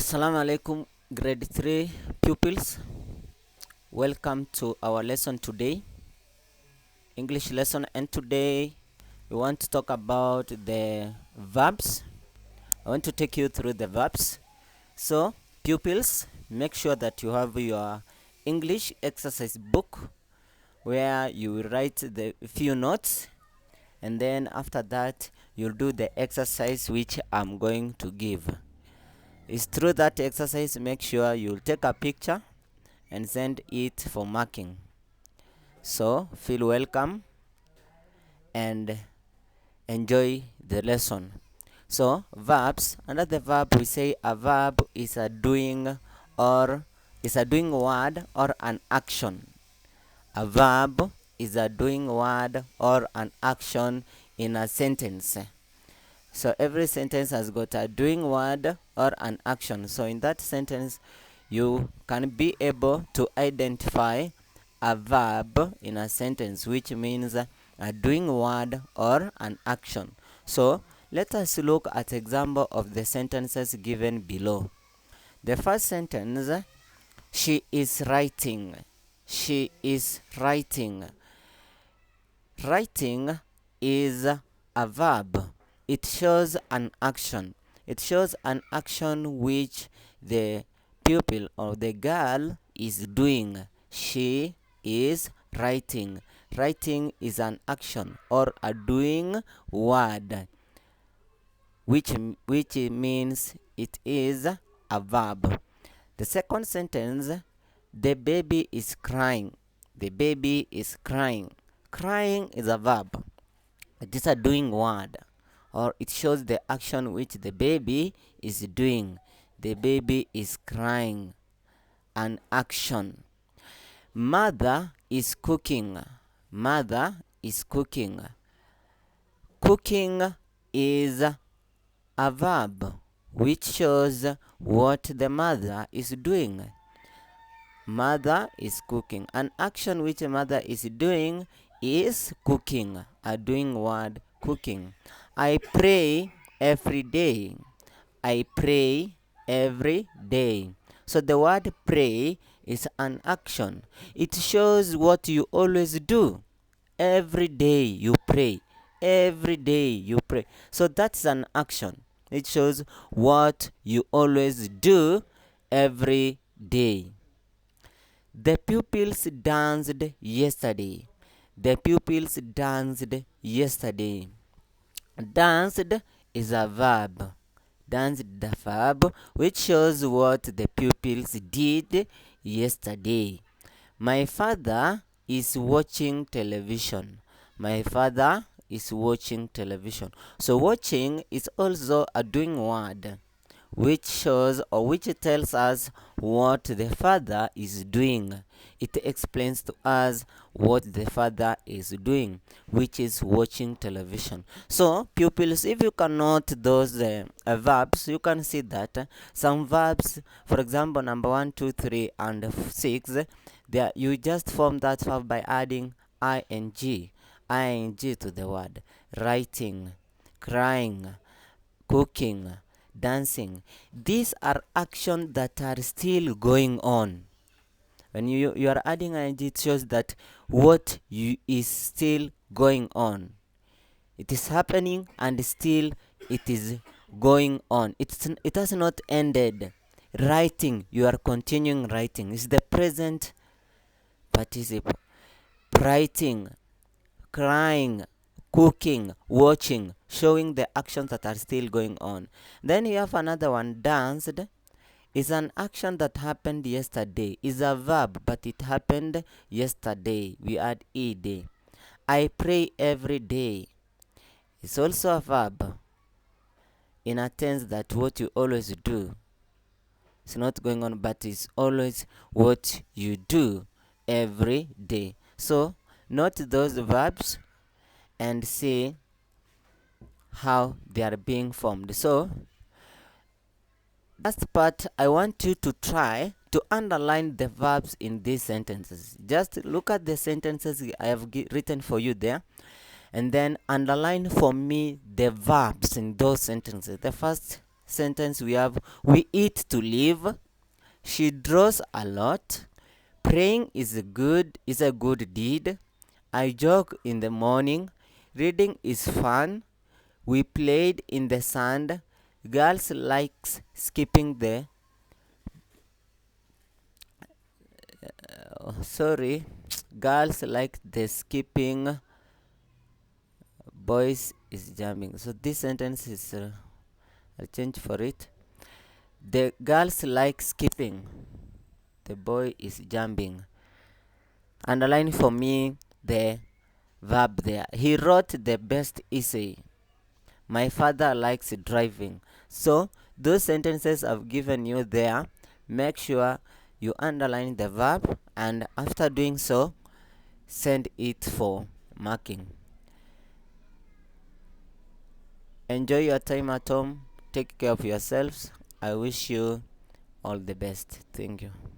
Assalamu alaikum, grade 3 pupils. Welcome to our lesson today, English lesson. And today we want to talk about the verbs. I want to take you through the verbs. So, pupils, make sure that you have your English exercise book where you will write the few notes, and then after that you'll do the exercise which I'm going to give. It's through that exercise, make sure you'll take a picture and send it for marking. So feel welcome and enjoy the lesson. So verbs, under the verb we say a verb is a doing or is a doing word or an action. A verb is a doing word or an action in a sentence. So every sentence has got a doing word or an action. So in that sentence, you can be able to identify a verb in a sentence, which means a doing word or an action. So let us look at example of the sentences given below. The first sentence, she is writing. She is writing. Writing is a verb. It shows an action. It shows an action which the pupil or the girl is doing. She is writing. Writing is an action or a doing word, which means it is a verb. The second sentence, the baby is crying. The baby is crying. Crying is a verb. It is a doing word, or it shows the action which the baby is doing. The baby is crying. An action. Mother is cooking. Mother is cooking. Cooking is a verb which shows what the mother is doing. Mother is cooking. An action which a mother is doing is cooking, a doing word, cooking. I pray every day. I pray every day. So the word pray is an action. It shows what you always do. Every day you pray. Every day you pray. So that's an action. It shows what you always do every day. The pupils danced yesterday. The pupils danced yesterday. Danced is a verb. Danced is a verb which shows what the pupils did yesterday. My father is watching television. My father is watching television. So watching is also a doing word which shows or which tells us what the father is doing. It explains to us what the father is doing, which is watching television. So pupils, if you can note those verbs, you can see that some verbs, for example, number 1, 2, 3, and 6, there you just form that verb by adding ing to the word. Writing, crying, cooking, dancing. These are actions that are still going on. When you are adding ing, it shows that what you is still going on. It is happening and still it is going on. It has not ended. Writing, you are continuing writing. It's the present participle. Writing, crying, cooking, watching, showing the actions that are still going on. Then you have another one, danced is an action that happened yesterday. Is a verb, but it happened yesterday. We add ed. I pray every day. It's also a verb in a tense that what you always do. It's not going on, but it's always what you do every day. So note those verbs and see how they are being formed. So last part, I want you to try to underline the verbs in these sentences. Just look at the sentences I have written for you there, and then underline for me the verbs in those sentences. The first sentence we have we eat to live, she draws a lot, praying is a good deed, I jog in the morning, reading is fun, we played in the sand, girls likes skipping the sorry girls like the skipping, boys is jumping. So this sentence is I'll change for it. The girls like skipping, the boy is jumping. Underline for me the verb there. He wrote the best essay. My father likes driving. So those sentences I've given you there, make sure you underline the verb, and after doing so, send it for marking. Enjoy your time at home. Take care of yourselves. I wish you all the best. Thank you.